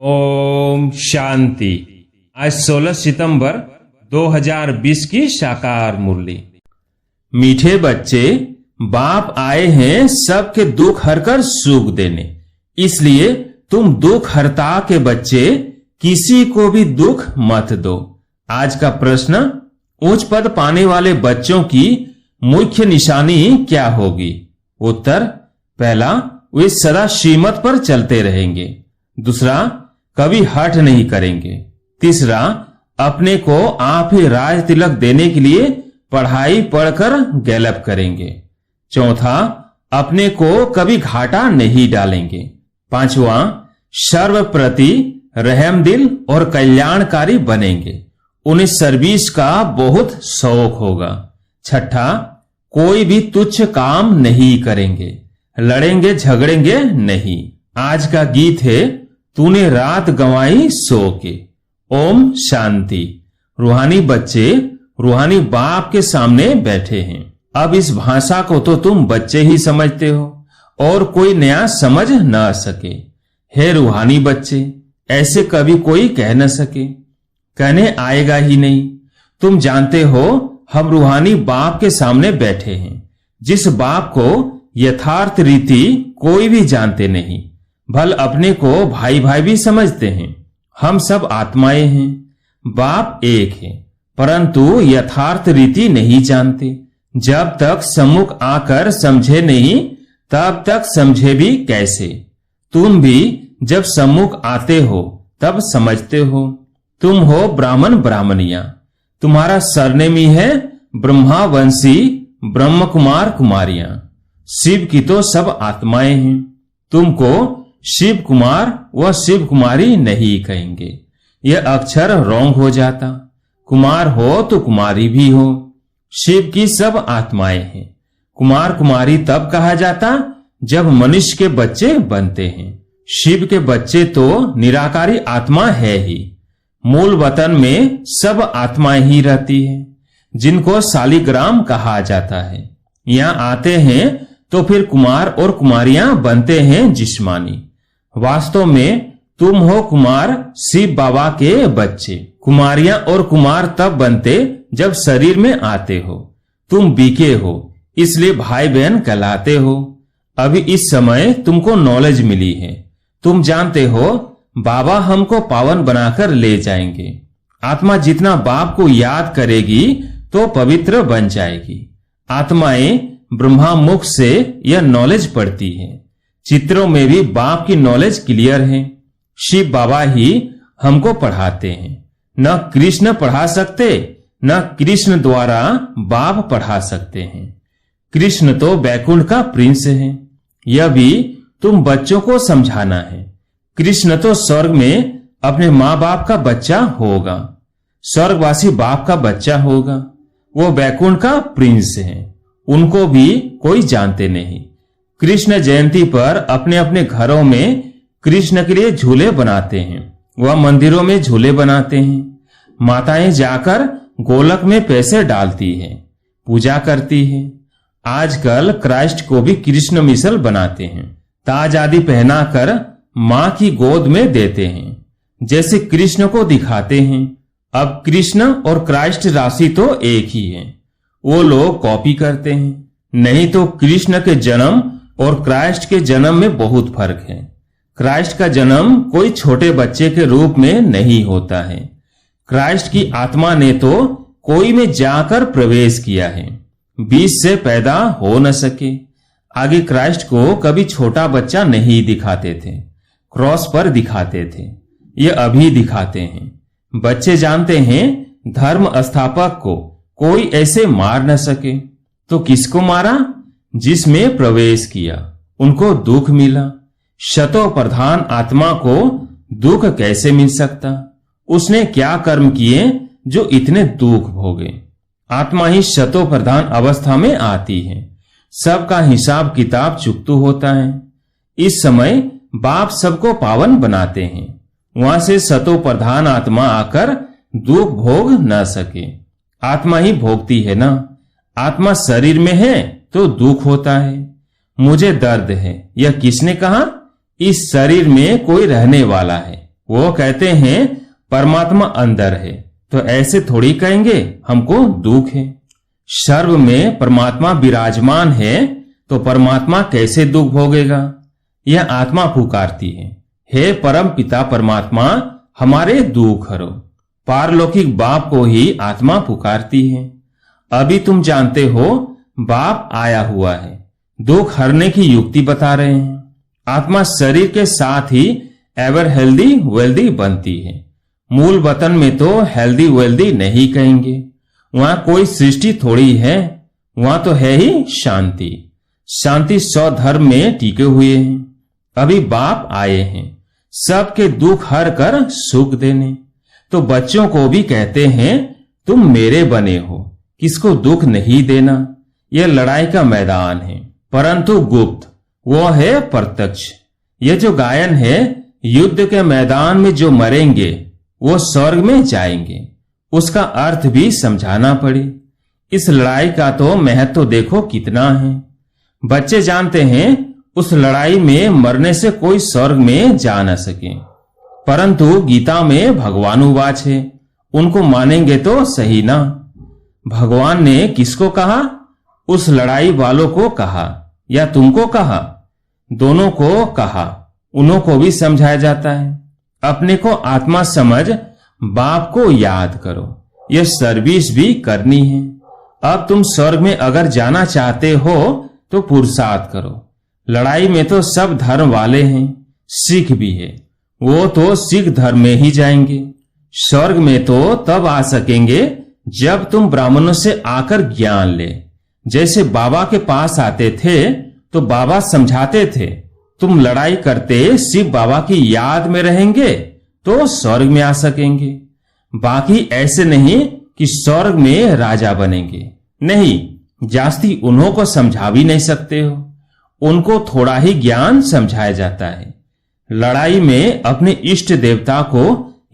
ओम शांति। आज 16 सितंबर 2020 की साकार मुरली। मीठे बच्चे, बाप आए हैं सबके दुख हरकर सुख देने, इसलिए तुम दुख हरता के बच्चे किसी को भी दुख मत दो। आज का प्रश्न, उच्च पद पाने वाले बच्चों की मुख्य निशानी क्या होगी? उत्तर, पहला, वे सदा श्रीमत पर चलते रहेंगे। दूसरा, कभी हठ नहीं करेंगे। तीसरा, अपने को आप ही राज तिलक देने के लिए पढ़ाई पढ़कर गैलप करेंगे। चौथा, अपने को कभी घाटा नहीं डालेंगे। पांचवा, सर्व प्रति रहमदिल और कल्याणकारी बनेंगे। उन्हें सर्विस का बहुत शौक होगा। छठा, कोई भी तुच्छ काम नहीं करेंगे, लड़ेंगे झगड़ेंगे नहीं। आज का गीत है, तूने रात गंवाई सो के। ओम शांति। रूहानी बच्चे रूहानी बाप के सामने बैठे हैं। अब इस भाषा को तो तुम बच्चे ही समझते हो और कोई नया समझ न सके। हे रूहानी बच्चे, ऐसे कभी कोई कह न सके, कहने आएगा ही नहीं। तुम जानते हो हम रूहानी बाप के सामने बैठे हैं, जिस बाप को यथार्थ रीति कोई भी जानते नहीं, भल अपने को भाई भाई भी समझते हैं। हम सब आत्माएं हैं, बाप एक है, परंतु यथार्थ रीति नहीं जानते। जब तक सम्मुख आकर समझे नहीं, तब तक समझे भी कैसे? तुम भी जब सम्मुख आते हो तब समझते हो। तुम हो ब्राह्मण ब्राह्मणियां, तुम्हारा सरनेम ही है ब्रह्मावंशी ब्रह्म कुमार कुमारियां। शिव की तो सब आत्माएं हैं, तुमको शिव कुमार व शिव कुमारी नहीं कहेंगे, यह अक्षर रॉन्ग हो जाता। कुमार हो तो कुमारी भी हो। शिव की सब आत्माएं हैं। कुमार कुमारी तब कहा जाता जब मनुष्य के बच्चे बनते हैं। शिव के बच्चे तो निराकारी आत्मा है ही। मूल वतन में सब आत्माएं ही रहती है, जिनको शालिग्राम कहा जाता है। यहाँ आते हैं तो फिर कुमार और कुमारियां बनते हैं जिस्मानी। वास्तव में तुम हो कुमार शिव बाबा के बच्चे। कुमारियां और कुमार तब बनते जब शरीर में आते हो। तुम बीके हो, इसलिए भाई बहन कहलाते हो। अभी इस समय तुमको नॉलेज मिली है। तुम जानते हो बाबा हमको पावन बनाकर ले जाएंगे। आत्मा जितना बाप को याद करेगी तो पवित्र बन जाएगी। आत्माएं ब्रह्मा मुख से यह नॉलेज पढ़ती है। चित्रों में भी बाप की नॉलेज क्लियर है। शिव बाबा ही हमको पढ़ाते हैं। न कृष्ण पढ़ा सकते, न कृष्ण द्वारा बाप पढ़ा सकते हैं। कृष्ण तो बैकुंठ का प्रिंस है। यह भी तुम बच्चों को समझाना है। कृष्ण तो स्वर्ग में अपने माँ बाप का बच्चा होगा, स्वर्गवासी बाप का बच्चा होगा। वो बैकुंठ का प्रिंस है, उनको भी कोई जानते नहीं। कृष्ण जयंती पर अपने अपने घरों में कृष्ण के लिए झूले बनाते हैं, वह मंदिरों में झूले बनाते हैं। माताएं जाकर गोलक में पैसे डालती हैं, पूजा करती हैं। आजकल क्राइस्ट को भी कृष्ण मिसल बनाते हैं, ताज आदि पहनाकर मां की गोद में देते हैं, जैसे कृष्ण को दिखाते हैं। अब कृष्ण और क्राइस्ट राशि तो एक ही है, वो लोग कॉपी करते हैं। नहीं तो कृष्ण के जन्म और क्राइस्ट के जन्म में बहुत फर्क है। क्राइस्ट का जन्म कोई छोटे बच्चे के रूप में नहीं होता है। क्राइस्ट की आत्मा ने तो कोई में जाकर प्रवेश किया है, बीज से पैदा हो न सके। आगे क्राइस्ट को कभी छोटा बच्चा नहीं दिखाते थे, क्रॉस पर दिखाते थे। ये अभी दिखाते हैं। बच्चे जानते हैं धर्म स्थापक को कोई ऐसे मार न सके, तो किसको मारा? जिसमें प्रवेश किया उनको दुख मिला। शतो प्रधान आत्मा को दुख कैसे मिल सकता? उसने क्या कर्म किए जो इतने दुख भोगे? आत्मा ही शतो प्रधान अवस्था में आती है। सबका हिसाब किताब चुकतू होता है। इस समय बाप सबको पावन बनाते हैं। वहां से शतो प्रधान आत्मा आकर दुख भोग न सके। आत्मा ही भोगती है ना। आत्मा शरीर में है तो दुख होता है। मुझे दर्द है, यह किसने कहा? इस शरीर में कोई रहने वाला है, वो कहते हैं परमात्मा अंदर है, तो ऐसे थोड़ी कहेंगे हमको दुख है। सर्व में परमात्मा विराजमान है तो परमात्मा कैसे दुख भोगेगा? यह आत्मा पुकारती है, हे परम पिता परमात्मा हमारे दुख हरो। पारलौकिक बाप को ही आत्मा पुकारती है। अभी तुम जानते हो बाप आया हुआ है, दुख हरने की युक्ति बता रहे हैं। आत्मा शरीर के साथ ही एवर हेल्दी वेल्दी बनती है। मूल वतन में तो हेल्दी वेल्दी नहीं कहेंगे, वहां कोई सृष्टि थोड़ी है, वहां तो है ही शांति। शांति स्वधर्म में टिके हुए हैं। अभी बाप आए हैं सबके दुख हर कर सुख देने। तो बच्चों को भी कहते हैं तुम मेरे बने हो, किसको दुख नहीं देना। यह लड़ाई का मैदान है, परंतु गुप्त वो है प्रत्यक्ष। यह जो गायन है, युद्ध के मैदान में जो मरेंगे वो स्वर्ग में जाएंगे, उसका अर्थ भी समझाना पड़े। इस लड़ाई का तो महत्व देखो कितना है। बच्चे जानते हैं उस लड़ाई में मरने से कोई स्वर्ग में जा न सके, परंतु गीता में भगवानुवाच है, उनको मानेंगे तो सही ना। भगवान ने किसको कहा? उस लड़ाई वालों को कहा या तुमको कहा? दोनों को कहा। उन्हों को भी समझाया जाता है। अपने को आत्मा समझ बाप को याद करो, यह सर्विस भी करनी है। अब तुम स्वर्ग में अगर जाना चाहते हो तो पुरुषार्थ करो। लड़ाई में तो सब धर्म वाले हैं, सिख भी है, वो तो सिख धर्म में ही जाएंगे। स्वर्ग में तो तब आ सकेंगे जब तुम ब्राह्मणों से आकर ज्ञान ले। जैसे बाबा के पास आते थे तो बाबा समझाते थे, तुम लड़ाई करते शिव बाबा की याद में रहेंगे तो स्वर्ग में आ सकेंगे। बाकी ऐसे नहीं कि स्वर्ग में राजा बनेंगे, नहीं, जास्ती उन्हों को समझा भी नहीं सकते हो। उनको थोड़ा ही ज्ञान समझाया जाता है। लड़ाई में अपने इष्ट देवता को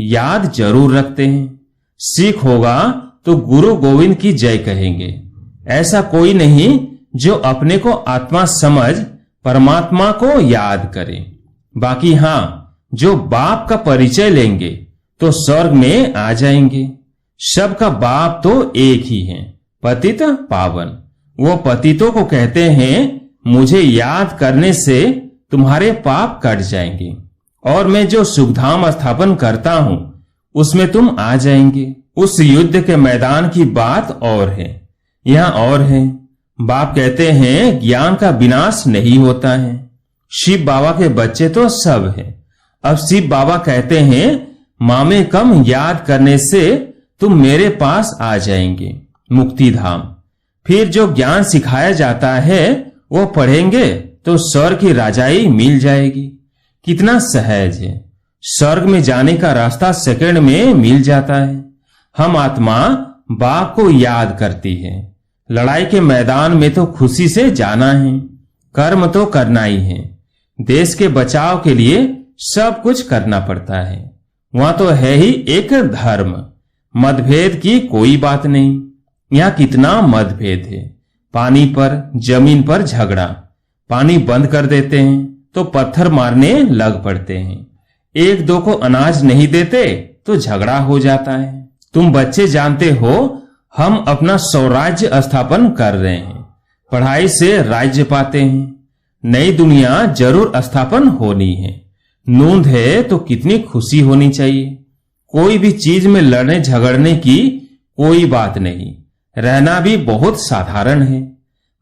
याद जरूर रखते हैं। सिख होगा तो गुरु गोविंद की जय कहेंगे। ऐसा कोई नहीं जो अपने को आत्मा समझ परमात्मा को याद करे। बाकी हां, जो बाप का परिचय लेंगे तो स्वर्ग में आ जाएंगे। सबका बाप तो एक ही है, पतित पावन। वो पतितों को कहते हैं मुझे याद करने से तुम्हारे पाप कट जाएंगे, और मैं जो सुखधाम स्थापन करता हूं उसमें तुम आ जाएंगे। उस युद्ध के मैदान की बात और है, यहां और है। बाप कहते हैं ज्ञान का विनाश नहीं होता है। शिव बाबा के बच्चे तो सब है। अब शिव बाबा कहते हैं मामे कम याद करने से तुम मेरे पास आ जाएंगे, मुक्ति धाम। फिर जो ज्ञान सिखाया जाता है वो पढ़ेंगे तो स्वर्ग की राजाई मिल जाएगी। कितना सहज है, स्वर्ग में जाने का रास्ता सेकंड में मिल जाता है। हम आत्मा बाप को याद करती है। लड़ाई के मैदान में तो खुशी से जाना है, कर्म तो करना ही है। देश के बचाव के लिए सब कुछ करना पड़ता है। वहां तो है ही एक धर्म, मतभेद की कोई बात नहीं। यहां कितना मतभेद है, पानी पर, जमीन पर झगड़ा। पानी बंद कर देते हैं तो पत्थर मारने लग पड़ते हैं। एक दो को अनाज नहीं देते तो झगड़ा हो जाता है। तुम बच्चे जानते हो हम अपना स्वराज्य स्थापन कर रहे हैं। पढ़ाई से राज्य पाते हैं। नई दुनिया जरूर स्थापन होनी है। नूंद है तो कितनी खुशी होनी चाहिए। कोई भी चीज में लड़ने झगड़ने की कोई बात नहीं, रहना भी बहुत साधारण है।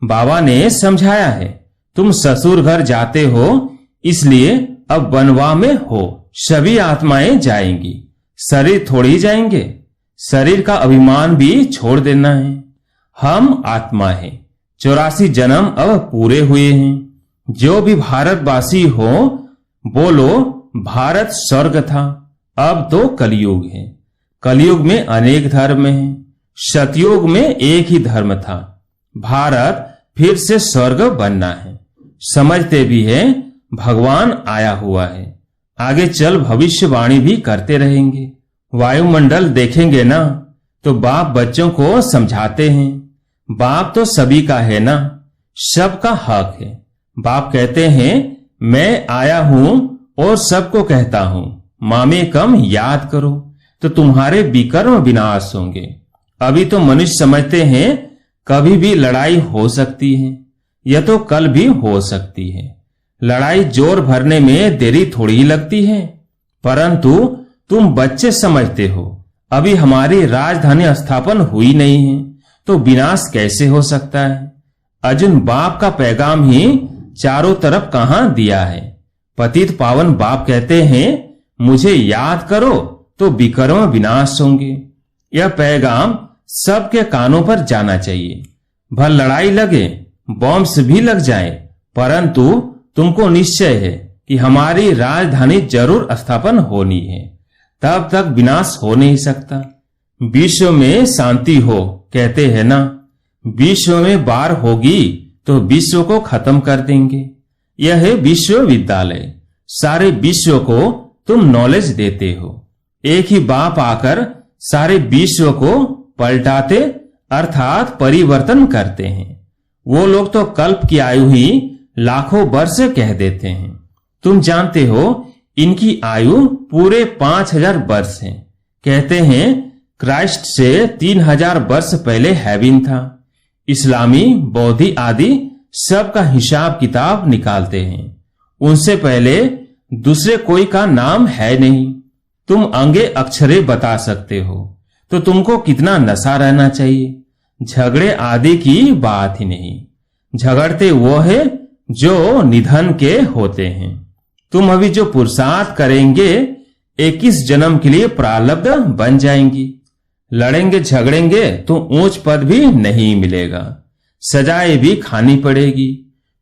बाबा ने समझाया है, तुम ससुर घर जाते हो इसलिए अब बनवा में हो। सभी आत्माएं जाएंगी, शरीर थोड़ी जाएंगे। शरीर का अभिमान भी छोड़ देना है। हम आत्मा है, 84 जन्म अब पूरे हुए हैं। जो भी भारतवासी हो बोलो भारत स्वर्ग था, अब तो कलयुग है। कलयुग में अनेक धर्म हैं। सतयुग में एक ही धर्म था। भारत फिर से स्वर्ग बनना है। समझते भी है भगवान आया हुआ है। आगे चल भविष्यवाणी भी करते रहेंगे। वायुमंडल देखेंगे ना तो बाप बच्चों को समझाते हैं। बाप तो सभी का है ना, सबका हक है। बाप कहते हैं मैं आया हूं और सबको कहता हूं मामे कम याद करो तो तुम्हारे विकर्म विनाश होंगे। अभी तो मनुष्य समझते हैं कभी भी लड़ाई हो सकती है, यह तो कल भी हो सकती है। लड़ाई जोर भरने में देरी थोड़ी ही लगती है, परंतु तुम बच्चे समझते हो अभी हमारी राजधानी स्थापन हुई नहीं है तो विनाश कैसे हो सकता है। अर्जुन बाप का पैगाम ही चारों तरफ कहां दिया है। पतित पावन बाप कहते हैं मुझे याद करो तो विकर्म विनाश होंगे। यह पैगाम सबके कानों पर जाना चाहिए। भल लड़ाई लगे, बॉम्ब्स भी लग जाए, परंतु तुमको निश्चय है कि हमारी राजधानी जरूर स्थापन होनी है, तब तक विनाश हो नहीं सकता। विश्व में शांति हो कहते हैं ना, विश्व में बाढ़ होगी तो विश्व को खत्म कर देंगे। यह है विश्वविद्यालय, सारे विश्व को तुम नॉलेज देते हो। एक ही बाप आकर सारे विश्व को पलटाते अर्थात परिवर्तन करते हैं। वो लोग तो कल्प की आयु ही लाखों वर्ष कह देते हैं। तुम जानते हो इनकी आयु पूरे 5000 वर्ष है। कहते हैं क्राइस्ट से 3000 वर्ष पहले हेवन था। इस्लामी, बौद्धि आदि सबका हिसाब किताब निकालते हैं, उनसे पहले दूसरे कोई का नाम है नहीं। तुम अंगे अक्षरे बता सकते हो तो तुमको कितना नशा रहना चाहिए। झगड़े आदि की बात ही नहीं, झगड़ते वो है जो निधन के होते हैं। तुम अभी जो पुरुषार्थ करेंगे 21 जन्म के लिए प्रारब्ध बन जाएंगी। लड़ेंगे झगड़ेंगे तो ऊंच पद भी नहीं मिलेगा, सजाएं भी खानी पड़ेगी।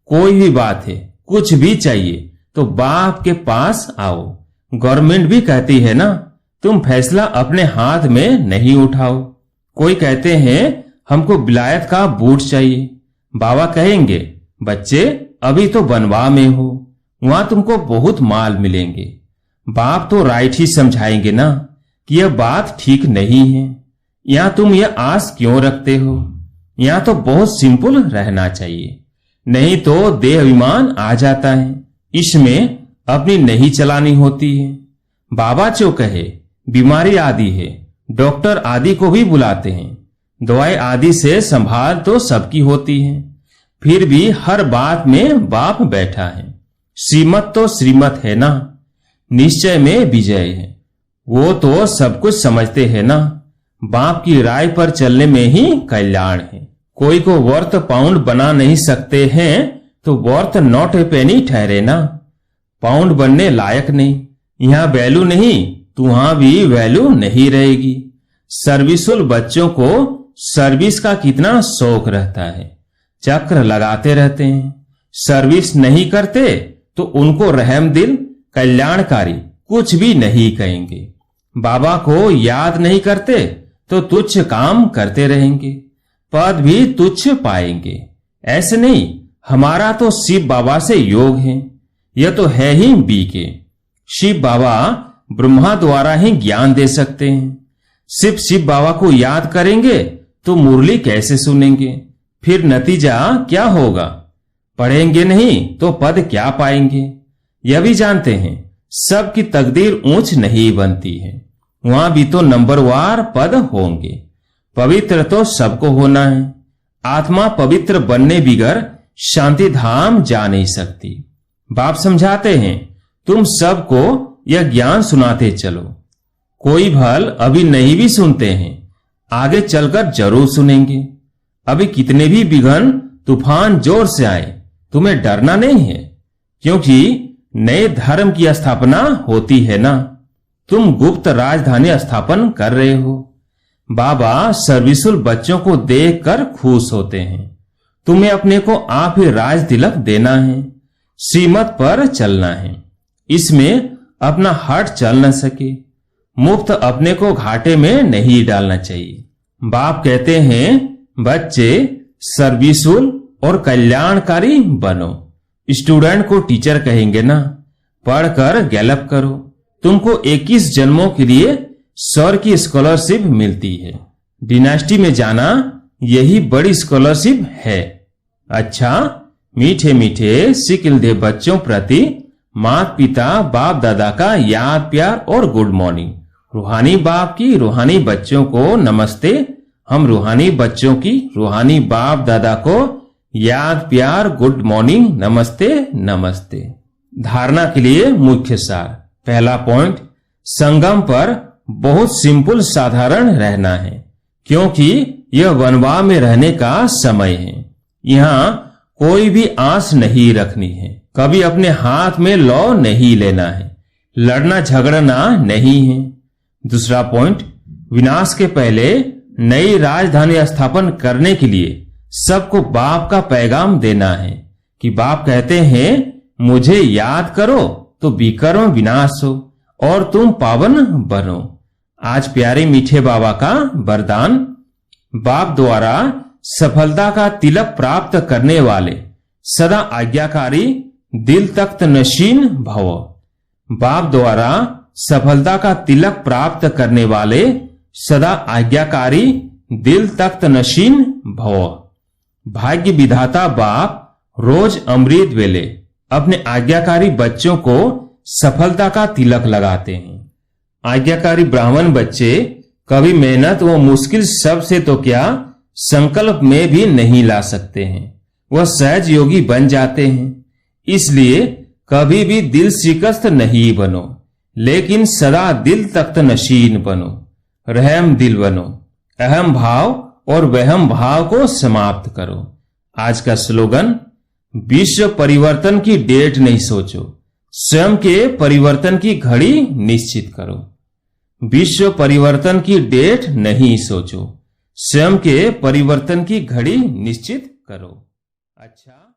कोई भी बात है, कुछ भी चाहिए तो बाप के पास आओ। गवर्नमेंट भी कहती है ना, तुम फैसला अपने हाथ में नहीं उठाओ। कोई कहते हैं हमको विलायत का बूट चाहिए, बाबा कहेंगे बच्चे अभी तो बनवा में हो, वहां तुमको बहुत माल मिलेंगे। बाप तो राइट ही समझाएंगे ना कि यह बात ठीक नहीं है। यहां तुम यह आस क्यों रखते हो। यहां तो बहुत सिंपल रहना चाहिए, नहीं तो देह अभिमान आ जाता है, इसमें अपनी नहीं चलानी होती है। बाबा जो कहे बीमारी आदि है, डॉक्टर आदि को भी बुलाते हैं। दवाई आदि से संभाल तो सबकी होती है, फिर भी हर बात में बाप बैठा है। श्रीमत तो श्रीमत है ना, निश्चय में विजय है। वो तो सब कुछ समझते हैं ना, बाप की राय पर चलने में ही कल्याण है। कोई को वर्थ पाउंड बना नहीं सकते हैं तो वर्थ नॉट ए पेनी ठहरे ना। पाउंड बनने लायक नहीं, यहां वैल्यू नहीं तो वहां भी वैल्यू नहीं रहेगी। सर्विसुल बच्चों को सर्विस का कितना शौक रहता है, चक्र लगाते रहते हैं। सर्विस नहीं करते तो उनको रहम दिल, कल्याणकारी कुछ भी नहीं कहेंगे। बाबा को याद नहीं करते तो तुच्छ काम करते रहेंगे, पद भी तुच्छ पाएंगे। ऐसे नहीं, हमारा तो शिव बाबा से योग है, यह तो है ही बीके। शिव बाबा ब्रह्मा द्वारा ही ज्ञान दे सकते हैं। सिर्फ शिव बाबा को याद करेंगे तो मुरली कैसे सुनेंगे, फिर नतीजा क्या होगा। पढ़ेंगे नहीं तो पद क्या पाएंगे। यह भी जानते हैं सबकी तकदीर ऊंच नहीं बनती है, वहां भी तो नंबरवार पद होंगे। पवित्र तो सबको होना है, आत्मा पवित्र बनने बिगर शांति धाम जा नहीं सकती। बाप समझाते हैं तुम सबको यह ज्ञान सुनाते चलो। कोई भल अभी नहीं भी सुनते हैं, आगे चलकर जरूर सुनेंगे। अभी कितने भी विघ्न तूफान जोर से आए तुम्हें डरना नहीं है, क्योंकि नए धर्म की स्थापना होती है ना। तुम गुप्त राजधानी स्थापन कर रहे हो। बाबा सर्विसुल बच्चों को देखकर खुश होते हैं। तुम्हें अपने को आप ही राज तिलक देना है, श्रीमत पर चलना है, इसमें अपना हट चल न सके। मुफ्त अपने को घाटे में नहीं डालना चाहिए। बाप कहते हैं बच्चे सर्विसुल और कल्याणकारी बनो। स्टूडेंट को टीचर कहेंगे ना, पढ़कर गैलप करो। तुमको 21 जन्मों के लिए सर की स्कॉलरशिप मिलती है। डिनास्टी में जाना यही बड़ी स्कॉलरशिप है। अच्छा, मीठे मीठे सिकिल दे बच्चों प्रति माता पिता बाप दादा का याद प्यार और गुड मॉर्निंग। रूहानी बाप की रूहानी बच्चों को नमस्ते। हम रूहानी बच्चों की रूहानी बाप दादा को याद प्यार गुड मॉर्निंग नमस्ते नमस्ते। धारणा के लिए मुख्य सार। पहला पॉइंट, संगम पर बहुत सिंपल साधारण रहना है, क्योंकि यह वनवा में रहने का समय है। यहाँ कोई भी आस नहीं रखनी है, कभी अपने हाथ में लौ नहीं लेना है, लड़ना झगड़ना नहीं है। दूसरा पॉइंट, विनाश के पहले नई राजधानी स्थापन करने के लिए सबको बाप का पैगाम देना है कि बाप कहते हैं मुझे याद करो तो विकर्म विनाश हो और तुम पावन बनो। आज प्यारे मीठे बाबा का वरदान। बाप द्वारा सफलता का तिलक प्राप्त करने वाले सदा आज्ञाकारी दिल तख्त नशीन भव। बाप द्वारा सफलता का तिलक प्राप्त करने वाले सदा आज्ञाकारी दिल तख्त नशीन भव। भाग्य विधाता बाप रोज अमृत वेले अपने आज्ञाकारी बच्चों को सफलता का तिलक लगाते हैं। आज्ञाकारी ब्राह्मण बच्चे कभी मेहनत व मुश्किल सब से तो क्या संकल्प में भी नहीं ला सकते हैं, वह सहज योगी बन जाते हैं। इसलिए कभी भी दिल शिकस्त नहीं बनो, लेकिन सदा दिल तख्त नशीन बनो, रहम दिल बनो, अहम भाव और वहम भाव को समाप्त करो। आज का स्लोगन, विश्व परिवर्तन की डेट नहीं सोचो, स्वयं के परिवर्तन की घड़ी निश्चित करो। विश्व परिवर्तन की डेट नहीं सोचो, स्वयं के परिवर्तन की घड़ी निश्चित करो। अच्छा।